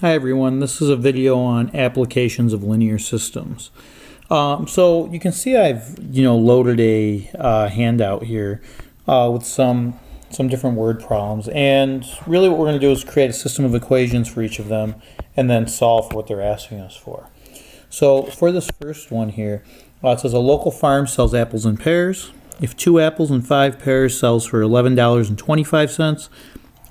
Hi everyone, this is a video on applications of linear systems. So you can see I've loaded a handout here with some different word problems, and really what we're going to do is create a system of equations for each of them and then solve for what they're asking us for. So for this first one here, it says a local farm sells apples in pairs. If 2 apples and 5 pears sells for $11.25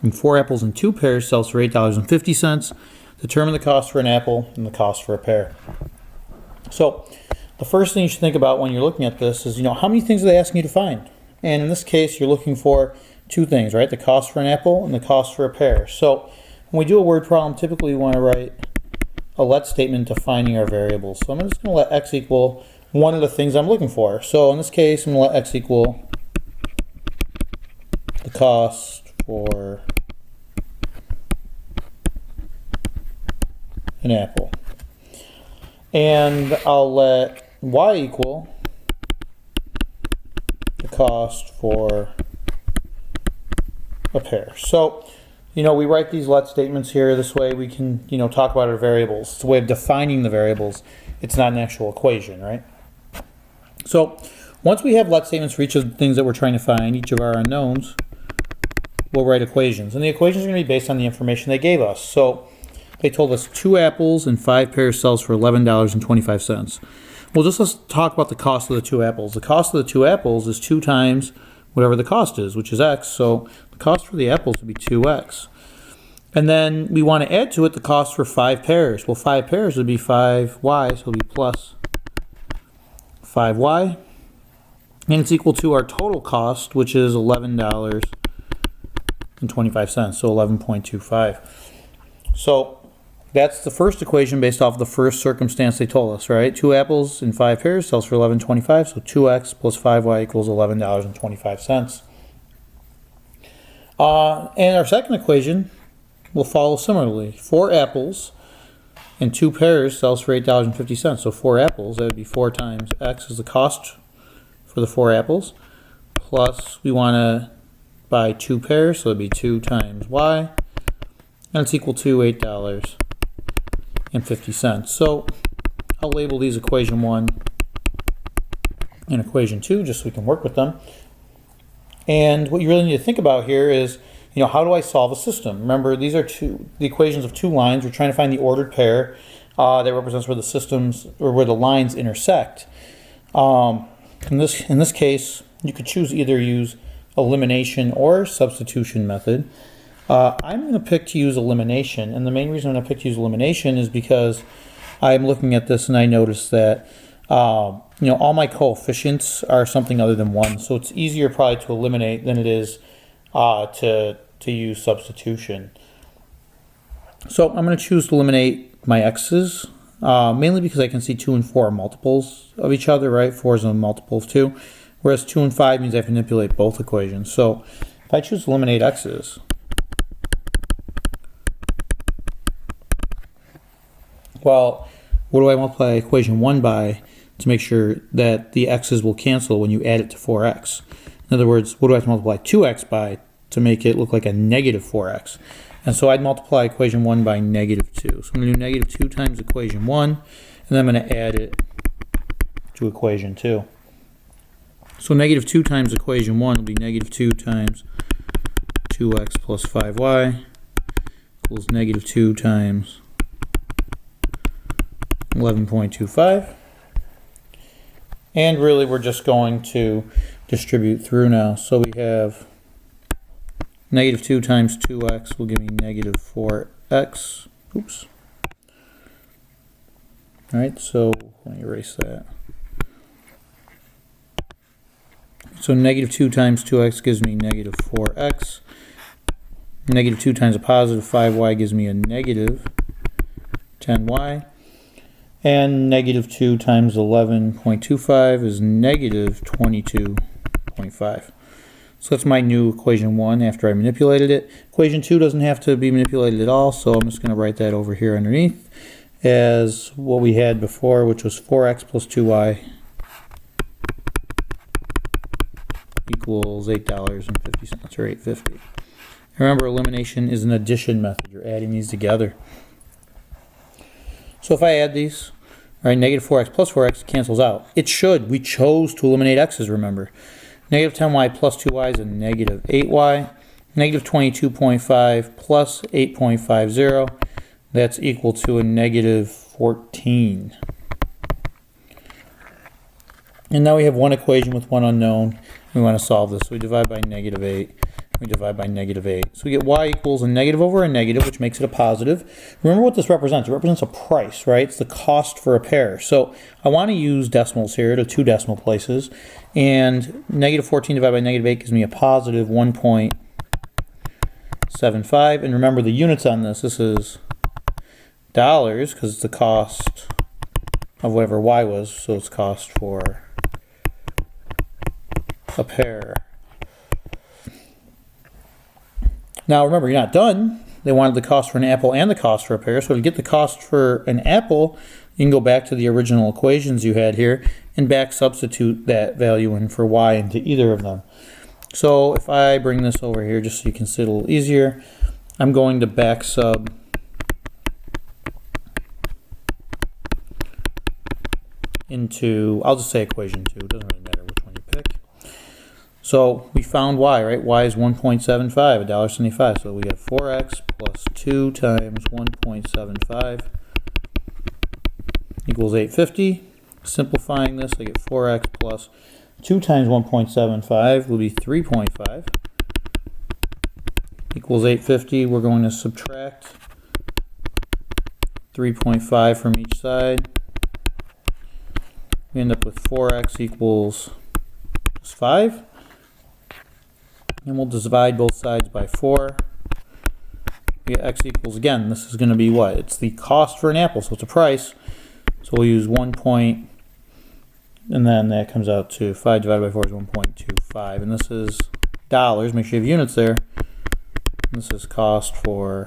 and 4 apples and 2 pears sells for $8.50, determine the cost for an apple and the cost for a pear. So the first thing you should think about when you're looking at this is, how many things are they asking you to find? And in this case, you're looking for 2 things, right? The cost for an apple and the cost for a pear. So when we do a word problem, typically we want to write a let statement defining our variables. So I'm just going to let x equal one of the things I'm looking for. So in this case, I'm going to let x equal the cost for an apple. And I'll let y equal the cost for a pear. So, we write these let statements here. This way we can, talk about our variables. It's a way of defining the variables. It's not an actual equation, right? So once we have let statements for each of the things that we're trying to find, each of our unknowns, we'll write equations. And the equations are going to be based on the information they gave us. So they told us 2 apples and 5 pears sells for $11.25. Well, let's talk about the cost of the 2 apples. The cost of the 2 apples is 2 times whatever the cost is, which is x. So the cost for the apples would be 2x. And then we want to add to it the cost for 5 pears. Well, 5 pears would be 5y, so it would be plus 5y. And it's equal to our total cost, which is $11.25, so 11.25. So that's the first equation based off the first circumstance they told us, right? 2 apples and 5 pears sells for $11.25, so 2x plus 5y equals $11.25. And our second equation will follow similarly. 4 apples and 2 pears sells for $8.50, so 4 apples, that would be 4 times x is the cost for the 4 apples, plus we want to buy 2 pears, so it would be 2 times y, and it's equal to $8.50. So I'll label these equation 1 and equation 2 just so we can work with them. And what you really need to think about here is, how do I solve a system? Remember, these are the equations of 2 lines. We're trying to find the ordered pair that represents where the systems or where the lines intersect. In this case, you could choose either use elimination or substitution method. I'm going to pick to use elimination, and the main reason I'm going to pick to use elimination is because I'm looking at this and I notice that all my coefficients are something other than 1, so it's easier probably to eliminate than it is to use substitution. So I'm going to choose to eliminate my x's, mainly because I can see 2 and 4 are multiples of each other, right? 4 is a multiple of 2, whereas 2 and 5 means I have to manipulate both equations. So if I choose to eliminate x's, well, what do I multiply equation 1 by to make sure that the x's will cancel when you add it to 4x? In other words, what do I have to multiply 2x by to make it look like a negative 4x? And so I'd multiply equation 1 by negative 2. So I'm going to do negative 2 times equation 1, and then I'm going to add it to equation 2. So negative 2 times equation 1 will be negative 2 times 2x plus 5y equals negative 2 times 11.25. And really we're just going to distribute through now. So we have negative 2 times 2x will give me negative 4x. Oops. Alright, so let me erase that. So negative 2 times 2x gives me negative 4x. Negative 2 times a positive 5y gives me a negative 10y. And negative 2 times 11.25 is negative 22.5. So that's my new equation 1 after I manipulated it. Equation 2 doesn't have to be manipulated at all, so I'm just going to write that over here underneath as what we had before, which was 4x plus 2y equals $8.50 or $8.50. Remember, elimination is an addition method. You're adding these together. So if I add these, all right, negative 4x plus 4x cancels out. It should. We chose to eliminate x's, remember. Negative 10y plus 2y is a negative 8y. Negative 22.5 plus 8.50, that's equal to a negative 14. And now we have one equation with one unknown. We want to solve this. So we divide by negative 8. We divide by negative 8. So we get y equals a negative over a negative, which makes it a positive. Remember what this represents. It represents a price, right? It's the cost for a pair. So I want to use decimals here to 2 decimal places. And negative 14 divided by negative 8 gives me a positive 1.75. And remember the units on this. This is dollars because it's the cost of whatever y was. So it's cost for a pair. Now remember, you're not done. They wanted the cost for an apple and the cost for a pear. So to get the cost for an apple, you can go back to the original equations you had here and back substitute that value in for y into either of them. So if I bring this over here just so you can see it a little easier, I'm going to back sub into, I'll just say equation 2. It doesn't really matter which one you pick. So we found y, right? Y is 1.75, $1.75. So we have 4x plus 2 times 1.75 equals 850. Simplifying this, I get 4x plus 2 times 1.75 will be 3.5 equals 850. We're going to subtract 3.5 from each side. We end up with 4x equals 5. And we'll divide both sides by 4. We get x equals, again, this is going to be what? It's the cost for an apple, so it's a price. So we'll use 1 point, and then that comes out to 5 divided by 4 is 1.25. And this is dollars. Make sure you have units there. This is cost for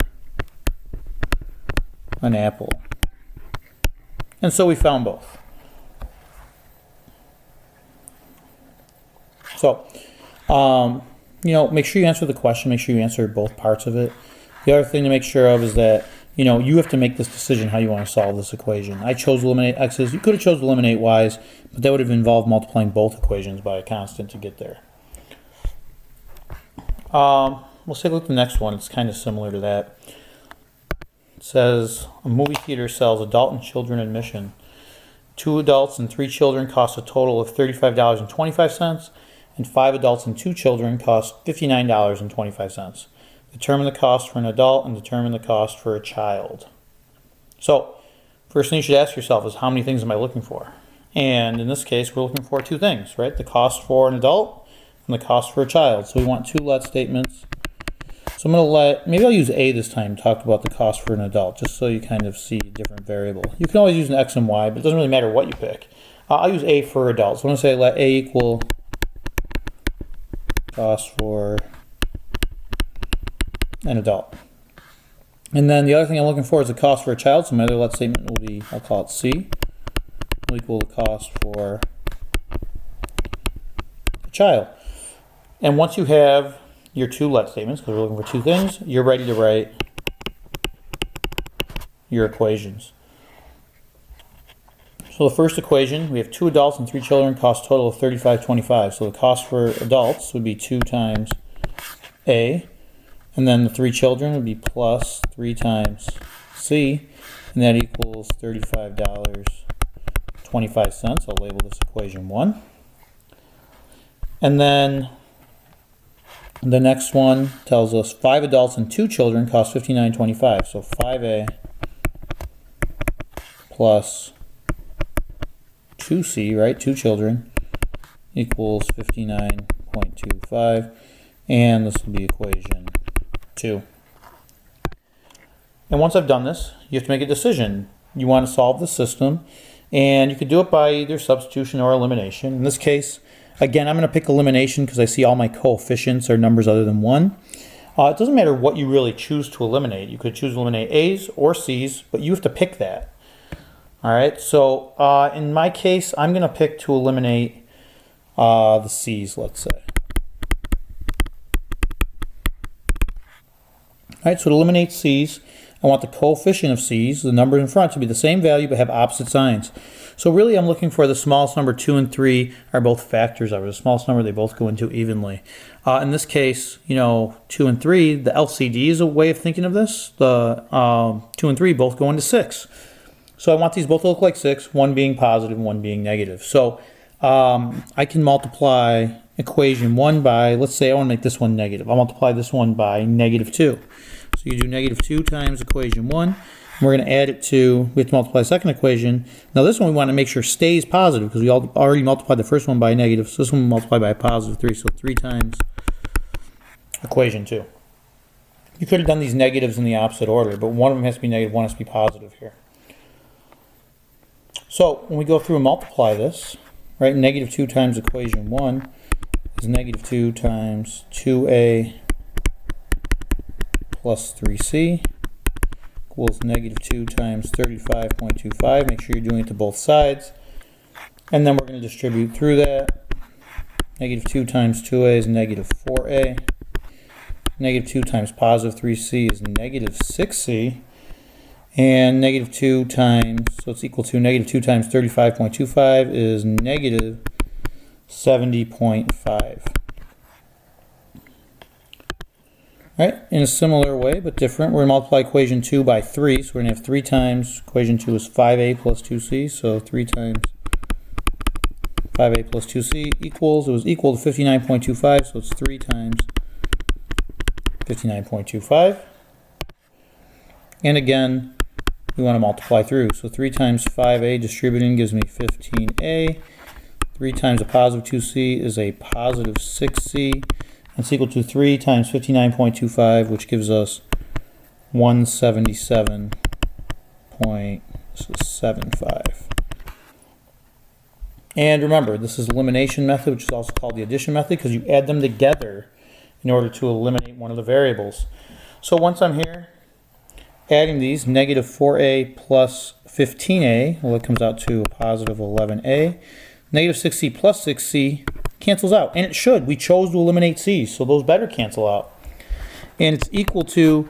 an apple. And so we found both. So, make sure you answer the question. Make sure you answer both parts of it. The other thing to make sure of is that, you have to make this decision how you want to solve this equation. I chose to eliminate x's. You could have chose to eliminate y's, but that would have involved multiplying both equations by a constant to get there. Let's take a look at the next one. It's kind of similar to that. It says, a movie theater sells adult and children admission. 2 adults and 3 children cost a total of $35.25. And 5 adults and 2 children cost $59.25. Determine the cost for an adult and determine the cost for a child. So, first thing you should ask yourself is, how many things am I looking for? And in this case, we're looking for 2 things, right? The cost for an adult and the cost for a child. So we want 2 let statements. So I'm going to maybe I'll use A this time, talk about the cost for an adult, just so you kind of see a different variable. You can always use an X and Y, but it doesn't really matter what you pick. I'll use A for adults. So I'm going to say let A equal cost for an adult. And then the other thing I'm looking for is the cost for a child. So my other let statement will be, I'll call it C, will equal the cost for a child. And once you have your 2 let statements, because we're looking for 2 things, you're ready to write your equations. So the first equation, we have 2 adults and 3 children, cost total of $35.25. So the cost for adults would be 2 times A, and then the 3 children would be plus 3 times C, and that equals $35.25. I'll label this equation 1. And then the next one tells us 5 adults and 2 children cost $59.25. So 5A plus 2C, right, 2 children, equals 59.25, and this will be equation 2. And once I've done this, you have to make a decision. You want to solve the system, and you could do it by either substitution or elimination. In this case, again, I'm going to pick elimination because I see all my coefficients are numbers other than 1. It doesn't matter what you really choose to eliminate. You could choose to eliminate A's or C's, but you have to pick that. All right, so in my case, I'm going to pick to eliminate the C's, let's say. All right, so to eliminate C's, I want the coefficient of c's, the number in front, to be the same value but have opposite signs. So really I'm looking for the smallest number. 2 and 3 are both factors of it. The smallest number, they both go into evenly. In this case, 2 and 3, the LCD is a way of thinking of this. The 2 and 3 both go into 6. So I want these both to look like 6, one being positive and one being negative. So I can multiply equation 1 by, let's say I want to make this one negative. I'll multiply this one by -2. So you do -2 times equation 1. And we're going to add it to, we have to multiply the second equation. Now this one we want to make sure stays positive because we already multiplied the first one by negative. So this one we multiply by +3. So 3 times equation 2. You could have done these negatives in the opposite order, but one of them has to be negative, one has to be positive here. So when we go through and multiply this, right, -2 times equation 1 is -2 times 2a plus 3c equals -2 times 35.25. Make sure you're doing it to both sides. And then we're going to distribute through that. -2 times 2a is -4a. -2 times +3c is -6c. And -2 times, so it's equal to -2 times 35.25 is -70.5. Right? In a similar way, but different, we're going to multiply equation 2 by 3. So we're going to have 3 times, equation 2 is 5a plus 2c. So 3 times 5a plus 2c equals, it was equal to 59.25. So it's 3 times 59.25. And again, we want to multiply through. So 3 times 5a distributing gives me 15a. 3 times a positive 2c is a positive 6c. It's equal to 3 times 59.25, which gives us 177.75. And remember, this is elimination method, which is also called the addition method, because you add them together in order to eliminate one of the variables. So once I'm here, adding these, -4a plus 15a, well, it comes out to a positive 11a. -6c plus 6c cancels out, and it should. We chose to eliminate c's, so those better cancel out. And it's equal to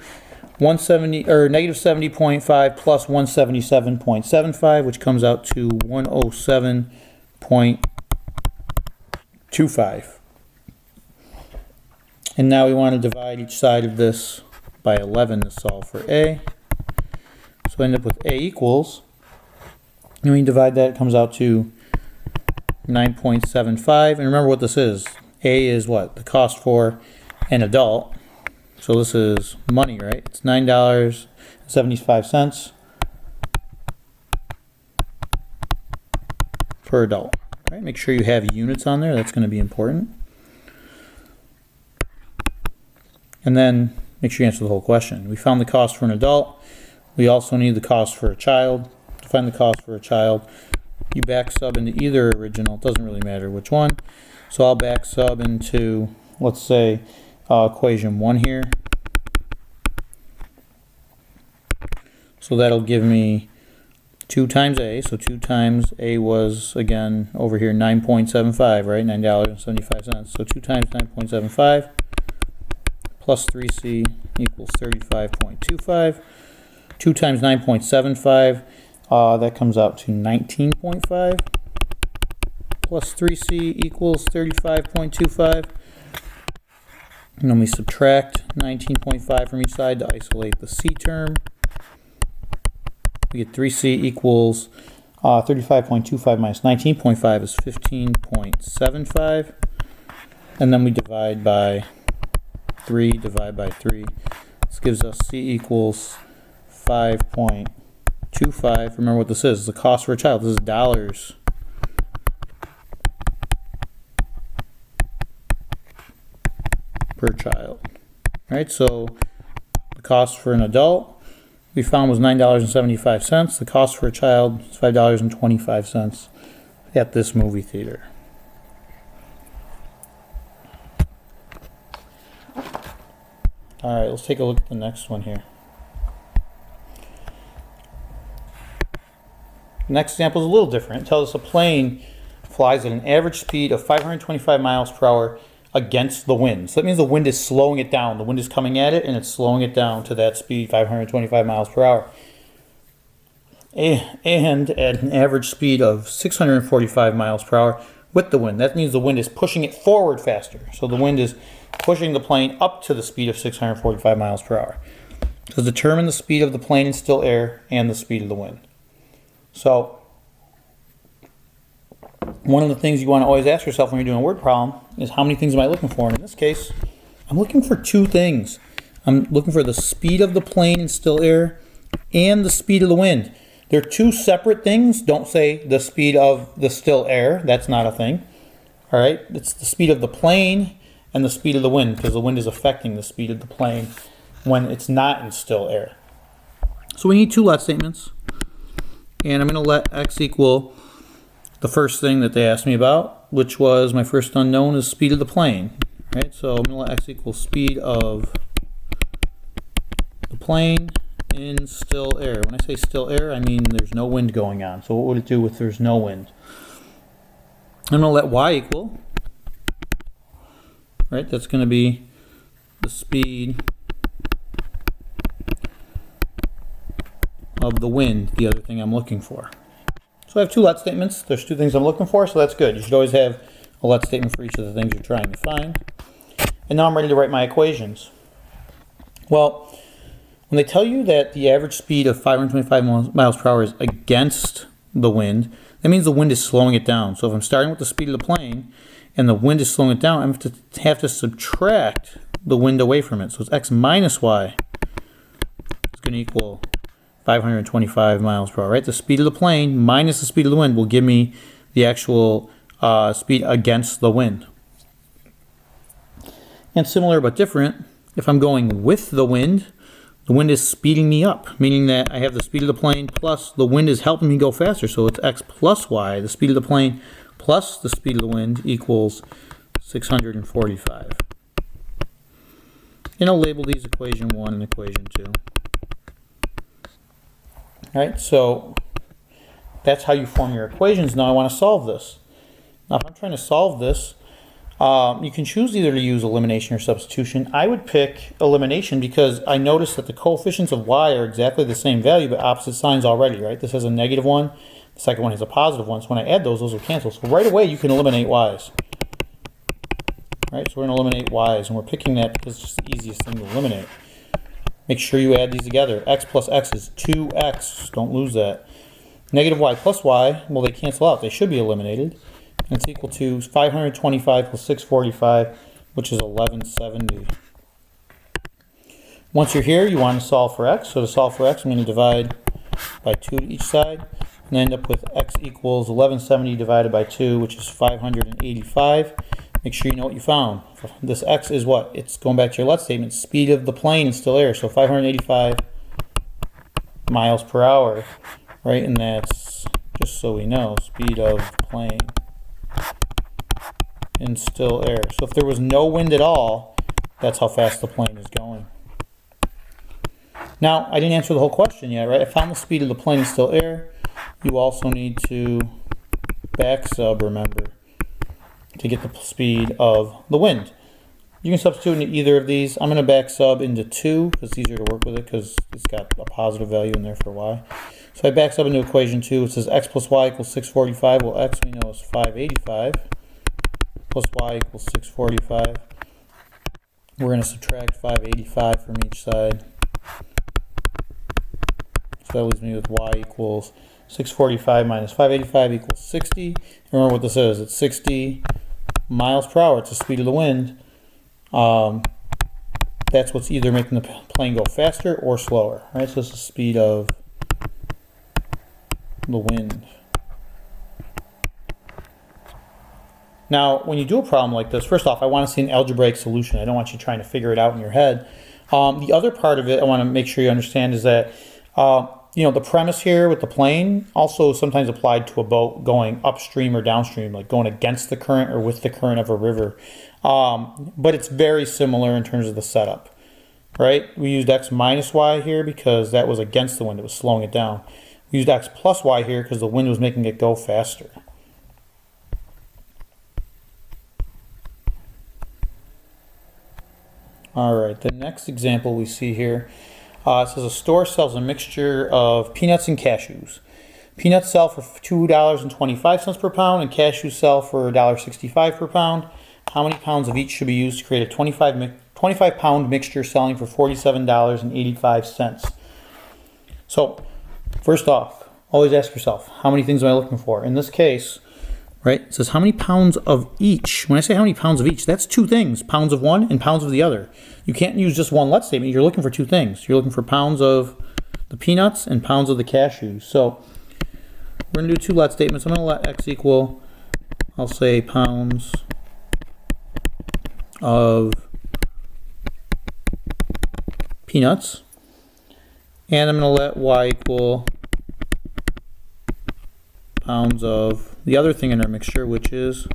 170 or -70.5 plus 177.75, which comes out to 107.25. And now we want to divide each side of this by 11 to solve for a. So we end up with a equals, and we divide that, it comes out to 9.75. And remember what this is. A is what? The cost for an adult. So this is money, right? It's $9.75 per adult. Right? Make sure you have units on there. That's going to be important. And then make sure you answer the whole question. We found the cost for an adult. We also need the cost for a child. To find the cost for a child, you back sub into either original. It doesn't really matter which one. So I'll back sub into, let's say, equation 1 here. So that'll give me 2 times a. So 2 times a was, again, over here 9.75, right? $9.75. So 2 times 9.75 plus 3c equals 35.25. 2 times 9.75. That comes out to 19.5 plus 3c equals 35.25. And then we subtract 19.5 from each side to isolate the c term. We get 3c equals 35.25 minus 19.5 is 15.75. And then we divide by 3, divide by 3. This gives us c equals 5.25. Remember what this is. The cost for a child. This is dollars per child. Right? So the cost for an adult we found was $9.75. The cost for a child is $5.25 at this movie theater. All right, let's take a look at the next one here. The next example is a little different. It tells us a plane flies at an average speed of 525 miles per hour against the wind. So that means the wind is slowing it down. The wind is coming at it and it's slowing it down to that speed, 525 miles per hour. And at an average speed of 645 miles per hour with the wind. That means the wind is pushing it forward faster. So the wind is pushing the plane up to the speed of 645 miles per hour. So determine the speed of the plane in still air and the speed of the wind. So one of the things you want to always ask yourself when you're doing a word problem is how many things am I looking for? And in this case, I'm looking for two things. I'm looking for the speed of the plane in still air and the speed of the wind. They're two separate things. Don't say the speed of the still air. That's not a thing. All right? It's the speed of the plane and the speed of the wind, because the wind is affecting the speed of the plane when it's not in still air. So we need two let statements. And I'm going to let x equal the first thing that they asked me about, which was my first unknown is speed of the plane. Right? So I'm going to let x equal speed of the plane in still air. When I say still air, I mean there's no wind going on. So what would it do if there's no wind? I'm going to let y equal, right? That's going to be the speed of the wind, the other thing I'm looking for. So I have two let statements. There's two things I'm looking for, so that's good. You should always have a let statement for each of the things you're trying to find. And now I'm ready to write my equations. Well, when they tell you that the average speed of 525 miles per hour is against the wind, that means the wind is slowing it down. So if I'm starting with the speed of the plane and the wind is slowing it down, I'm going to have to subtract the wind away from it. So it's x minus y is going to equal 525 miles per hour, right? The speed of the plane minus the speed of the wind will give me the actual speed against the wind. And similar but different, if I'm going with the wind is speeding me up, meaning that I have the speed of the plane plus the wind is helping me go faster. So it's x plus y, the speed of the plane plus the speed of the wind equals 645. And I'll label these equation 1 and equation 2. All right, so that's how you form your equations. Now I want to solve this. Now if I'm trying to solve this, you can choose either to use elimination or substitution. I would pick elimination because I noticed that the coefficients of y are exactly the same value but opposite signs already, right? This has a negative one, the second one has a positive one. So when I add those will cancel. So right away you can eliminate y's. Right, so we're going to eliminate y's, and we're picking that because it's just the easiest thing to eliminate. Make sure you add these together. X plus x is 2x. Don't lose that. Negative y plus y, well, they cancel out. They should be eliminated. And it's equal to 525 plus 645, which is 1170. Once you're here, you want to solve for x. So to solve for x, I'm going to divide by 2 to each side, and end up with x equals 1170 divided by 2, which is 585. Make sure you know what you found. This x is what? It's going back to your let statement, speed of the plane in still air. So 585 miles per hour, right? And that's, just so we know, speed of plane in still air. So if there was no wind at all, that's how fast the plane is going. Now, I didn't answer the whole question yet, right? I found the speed of the plane in still air. You also need to back sub, remember, to get the speed of the wind. You can substitute into either of these. I'm going to back sub into 2 because it's easier to work with it because it's got a positive value in there for y. So I back sub into equation 2. It says x plus y equals 645. Well, x we know is 585 plus y equals 645. We're going to subtract 585 from each side. So that leaves me with y equals 645 minus 585 equals 60. Remember what this is. It's 60 miles per hour. It's the speed of the wind. That's what's either making the plane go faster or slower. Right? So this is the speed of the wind. Now, when you do a problem like this, first off, I want to see an algebraic solution. I don't want you trying to figure it out in your head. The other part of it I want to make sure you understand is that the premise here with the plane also sometimes applied to a boat going upstream or downstream, like going against the current or with the current of a river. But it's very similar in terms of the setup, right? We used x minus y here because that was against the wind. It was slowing it down. We used x plus y here because the wind was making it go faster. All right, the next example we see here, it says a store sells a mixture of peanuts and cashews. Peanuts sell for $2.25 per pound and cashews sell for $1.65 per pound. How many pounds of each should be used to create a 25-pound mixture selling for $47.85? So, first off, always ask yourself, how many things am I looking for? In this case, right, it says how many pounds of each. When I say how many pounds of each, that's two things, pounds of one and pounds of the other. You can't use just one let statement. You're looking for two things. You're looking for pounds of the peanuts and pounds of the cashews. So we're going to do two let statements. I'm going to let x equal, I'll say pounds of peanuts. And I'm going to let y equal pounds of the other thing in our mixture, which is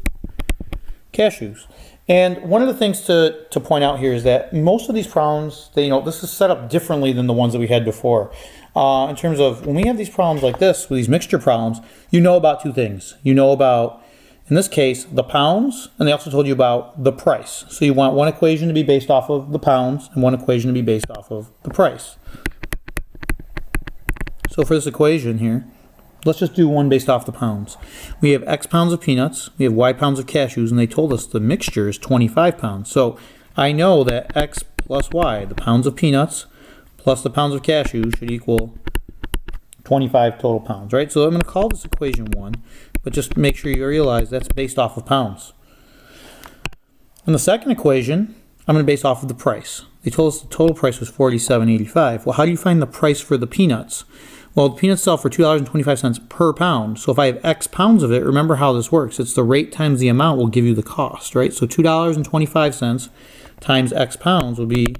cashews. And one of the things to point out here is that most of these problems, this is set up differently than the ones that we had before. In terms of when we have these problems like this, with these mixture problems, you know about two things. You know about, in this case, the pounds, and they also told you about the price. So you want one equation to be based off of the pounds and one equation to be based off of the price. So for this equation here, let's just do one based off the pounds. We have X pounds of peanuts, we have Y pounds of cashews, and they told us the mixture is 25 pounds. So I know that X plus Y, the pounds of peanuts plus the pounds of cashews, should equal 25 total pounds, right? So I'm going to call this equation 1, but just make sure you realize that's based off of pounds. In the second equation, I'm going to base off of the price. They told us the total price was $47.85. Well, how do you find the price for the peanuts? Well, the peanuts sell for $2.25 per pound. So if I have X pounds of it, remember how this works. It's the rate times the amount will give you the cost, right? So $2.25 times X pounds will be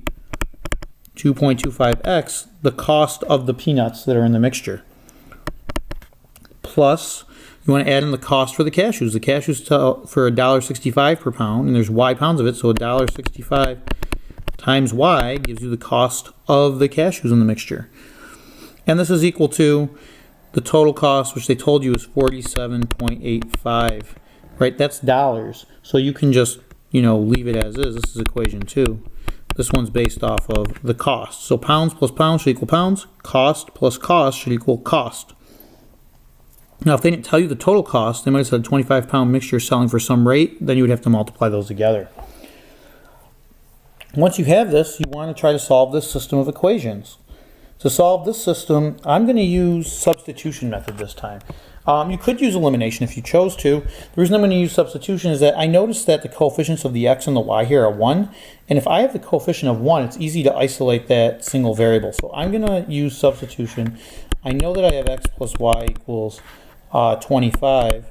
2.25x, the cost of the peanuts that are in the mixture. Plus, you want to add in the cost for the cashews. The cashews sell for $1.65 per pound, and there's Y pounds of it, so $1.65 times Y gives you the cost of the cashews in the mixture. And this is equal to the total cost, which they told you is $47.85, right? That's dollars. So you can just, leave it as is. This is equation 2. This one's based off of the cost. So pounds plus pounds should equal pounds. Cost plus cost should equal cost. Now, if they didn't tell you the total cost, they might have said a 25-pound mixture selling for some rate, then you would have to multiply those together. Once you have this, you want to try to solve this system of equations. To solve this system, I'm going to use substitution method this time. You could use elimination if you chose to. The reason I'm going to use substitution is that I noticed that the coefficients of the x and the y here are 1. And if I have the coefficient of 1, it's easy to isolate that single variable. So I'm going to use substitution. I know that I have x plus y equals 25.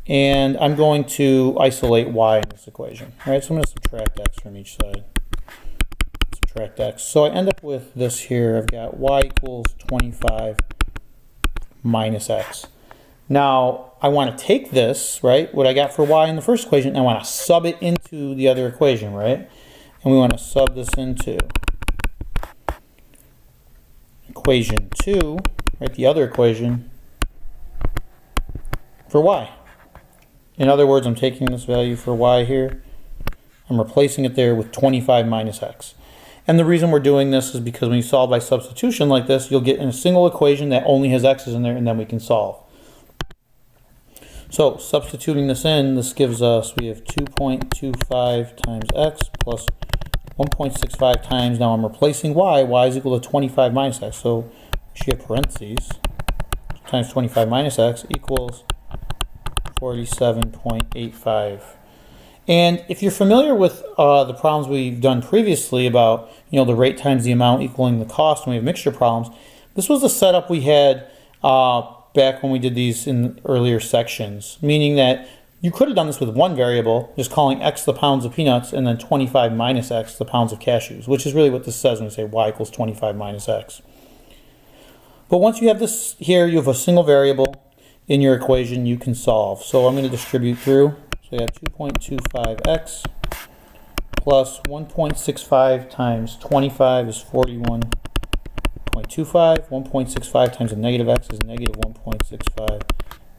And I'm going to isolate y in this equation. All right, so I'm going to subtract x from each side. Subtract x. So I end up with this here. I've got y equals 25 minus x. Now, I want to take this, right, what I got for y in the first equation, and I want to sub it into the other equation, right? And we want to sub this into equation 2, right, the other equation, for y. In other words, I'm taking this value for y here, I'm replacing it there with 25 minus x. And the reason we're doing this is because when you solve by substitution like this, you'll get in a single equation that only has x's in there, and then we can solve. So substituting this in, this gives us, we have 2.25 times x plus 1.65 times, now I'm replacing y is equal to 25 minus x. So she have parentheses, times 25 minus x equals 47.85. And if you're familiar with the problems we've done previously about, the rate times the amount equaling the cost when we have mixture problems, this was the setup we had back when we did these in earlier sections, meaning that you could have done this with one variable, just calling x the pounds of peanuts and then 25 minus x the pounds of cashews, which is really what this says when we say y equals 25 minus x. But once you have this here, you have a single variable in your equation you can solve. So I'm going to distribute through. So you have 2.25x plus 1.65 times 25 is 41.25. 1.65 times a negative x is negative 1.65.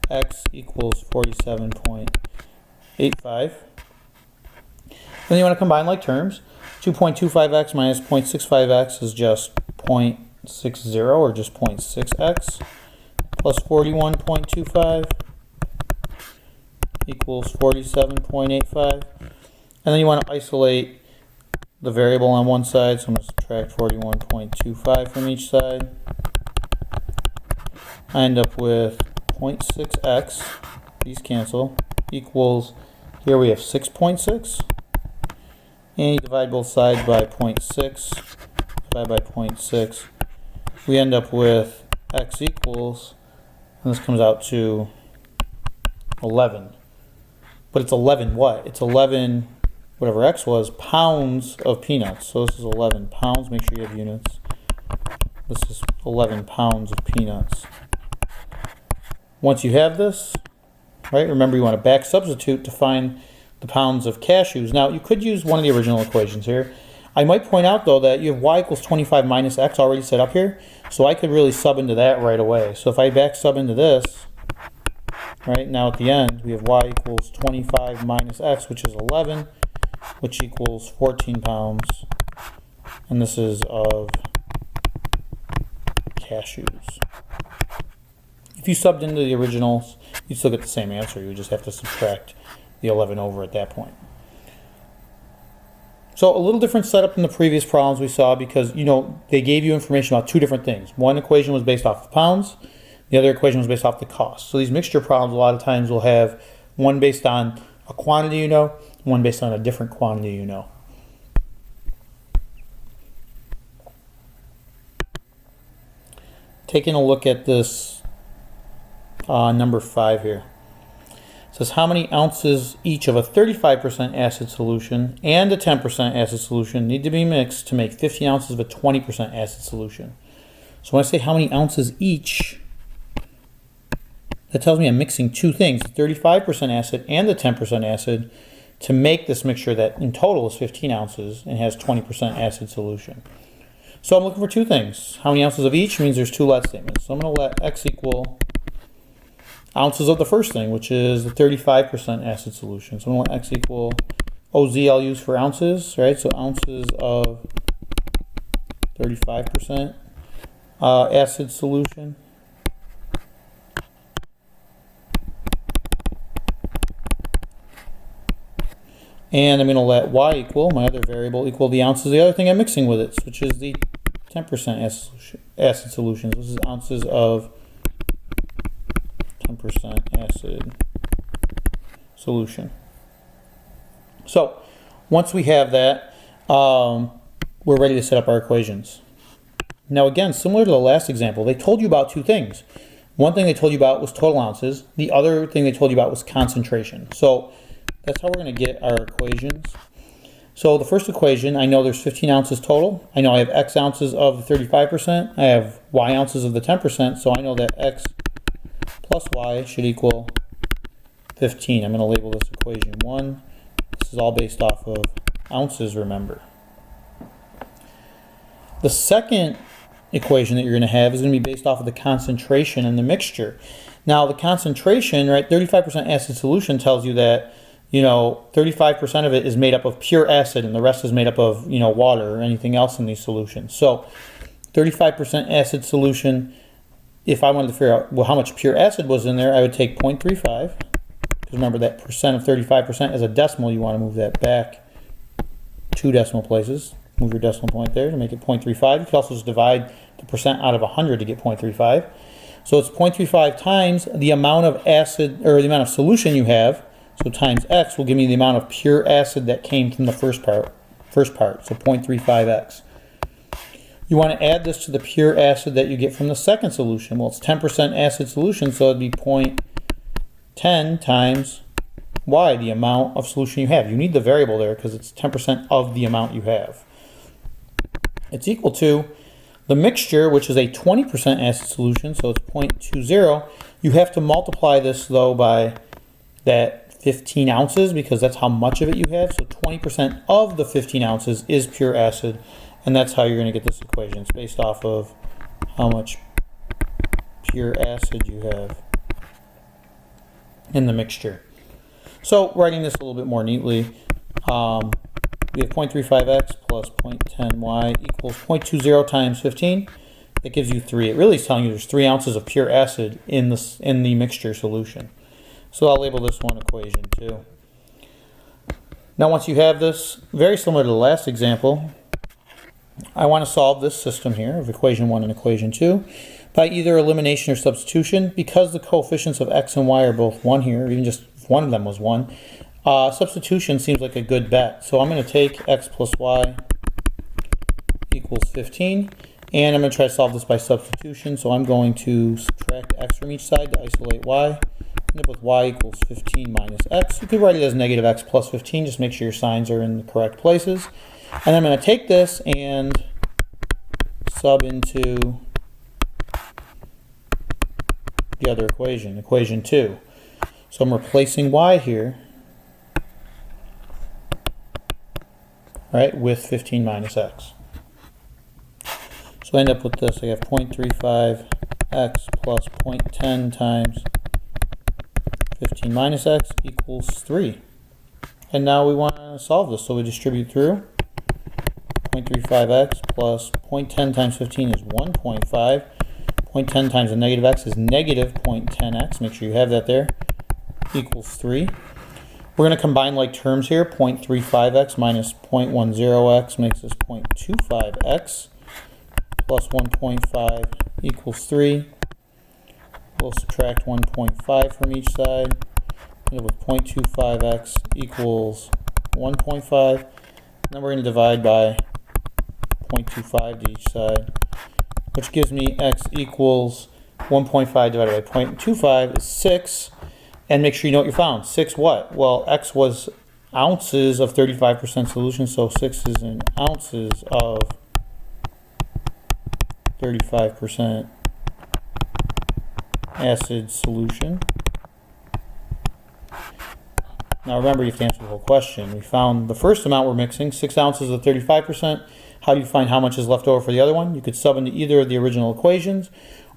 X equals 47.85. Then you want to combine like terms. 2.25x minus 0.65x is just 0.60 or just 0.6x plus 41.25 equals 47.85. And then you want to isolate the variable on one side, so I'm going to subtract 41.25 from each side. I end up with 0.6x, these cancel, equals, here we have 6.6, and you divide both sides by 0.6, divide by 0.6, we end up with x equals, and this comes out to 11. But it's 11 what? It's 11, whatever x was, pounds of peanuts. So this is 11 pounds, make sure you have units. This is 11 pounds of peanuts. Once you have this, right, remember you want to back substitute to find the pounds of cashews. Now you could use one of the original equations here. I might point out though that you have y equals 25 minus x already set up here, so I could really sub into that right away. So if I back sub into this, right, now at the end we have y equals 25 minus x, which is 11, which equals 14 pounds, and this is of cashews. If you subbed into the originals, you'd still get the same answer. You would just have to subtract the 11 over at that point. So a little different setup than the previous problems we saw because, you know, they gave you information about two different things. One equation was based off the pounds. The other equation was based off the cost. So these mixture problems a lot of times will have one based on a quantity you know, one based on a different quantity you know. Taking a look at this number 5 here. It says how many ounces each of a 35% acid solution and a 10% acid solution need to be mixed to make 50 ounces of a 20% acid solution. So when I say how many ounces each, that tells me I'm mixing two things, the 35% acid and the 10% acid, to make this mixture that in total is 15 ounces and has 20% acid solution. So I'm looking for two things. How many ounces of each means there's two let statements. So I'm going to let x equal ounces of the first thing, which is the 35% acid solution. So I'm going to let x equal OZ I'll use for ounces, right? So ounces of 35% acid solution. And I'm going to let y equal, my other variable, equal the ounces of the other thing I'm mixing with it, which is the 10% acid solution. This is ounces of 10% acid solution. So once we have that, we're ready to set up our equations. Now again, similar to the last example, they told you about two things. One thing they told you about was total ounces. The other thing they told you about was concentration. So that's how we're going to get our equations. So the first equation, I know there's 15 ounces total. I know I have x ounces of the 35%. I have y ounces of the 10%. So I know that x plus y should equal 15. I'm going to label this equation 1. This is all based off of ounces, remember. The second equation that you're going to have is going to be based off of the concentration in the mixture. Now the concentration, right, 35% acid solution tells you that, you know, 35% of it is made up of pure acid and the rest is made up of, you know, water or anything else in these solutions. So 35% acid solution, if I wanted to figure out, well, how much pure acid was in there, I would take 0.35. Because remember that percent of 35% is a decimal. You want to move that back 2 decimal places. Move your decimal point there to make it 0.35. You could also just divide the percent out of 100 to get 0.35. So it's 0.35 times the amount of acid, or the amount of solution you have. So times x will give me the amount of pure acid that came from the first part. So 0.35x. You want to add this to the pure acid that you get from the second solution. Well, it's 10% acid solution, so it'd be 0.10 times y, the amount of solution you have. You need the variable there because it's 10% of the amount you have. It's equal to the mixture, which is a 20% acid solution, so it's 0.20. You have to multiply this, though, by that 15 ounces because that's how much of it you have. So 20% of the 15 ounces is pure acid, and that's how you're going to get this equation. It's based off of how much pure acid you have in the mixture. So writing this a little bit more neatly, we have 0.35x plus 0.10y equals 0.20 times 15. That gives you 3. It really is telling you there's 3 ounces of pure acid in the mixture solution. So I'll label this one equation 2. Now once you have this, very similar to the last example, I want to solve this system here of equation 1 and equation 2 by either elimination or substitution. Because the coefficients of x and y are both 1 here, or even just if one of them was 1, substitution seems like a good bet. So I'm going to take x plus y equals 15, and I'm going to try to solve this by substitution. So I'm going to subtract x from each side to isolate y. End up with y equals 15 minus x. You could write it as negative x plus 15. Just make sure your signs are in the correct places. And then I'm going to take this and sub into the other equation, equation 2. So I'm replacing y here, right, with 15 minus x. So I end up with this. I have 0.35x plus 0.10 times 15 minus x equals 3. And now we want to solve this, so we distribute through. 0.35x plus 0.10 times 15 is 1.5. 0.10 times the negative x is negative 0.10x. Make sure you have that there. Equals 3. We're going to combine like terms here. 0.35x minus 0.10x makes this 0.25x plus 1.5 equals 3. We'll subtract 1.5 from each side. End up with 0.25x equals 1.5. And then we're going to divide by 0.25 to each side, which gives me x equals 1.5 divided by 0.25 is 6. And make sure you know what you found. 6 what? Well, x was ounces of 35% solution, so 6 is in ounces of 35% acid solution. Now remember, you have to answer the whole question. We found the first amount we're mixing, 6 ounces of 35%. How do you find how much is left over for the other one? You could sub into either of the original equations,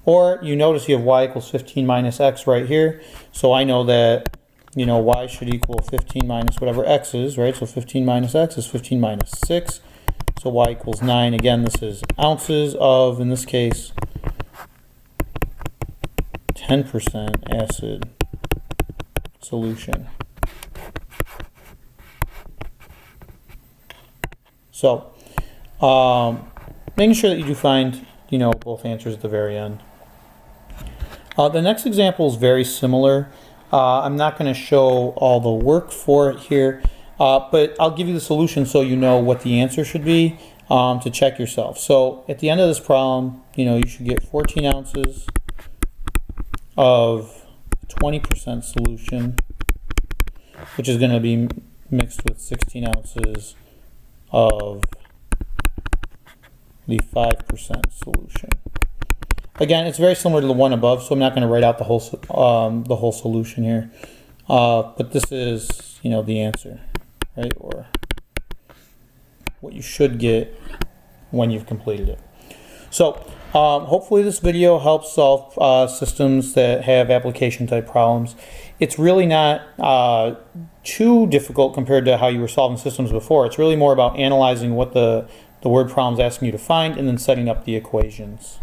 or you notice you have y equals 15 minus x right here. So I know that, you know, y should equal 15 minus whatever x is, right? So 15 minus x is 15 minus 6. So y equals 9. Again, this is ounces of, in this case, 10% acid solution. So, making sure that you do find, you know, both answers at the very end. The next example is very similar. I'm not going to show all the work for it here, but I'll give you the solution so you know what the answer should be to check yourself. So at the end of this problem, you know, you should get 14 ounces of 20% solution, which is going to be mixed with 16 ounces of the 5% solution. Again, it's very similar to the one above, so I'm not going to write out the whole solution here. But this is, you know, the answer, right? Or what you should get when you've completed it. So hopefully this video helps solve systems that have application type problems. It's really not too difficult compared to how you were solving systems before. It's really more about analyzing what the word problem's asking you to find and then setting up the equations.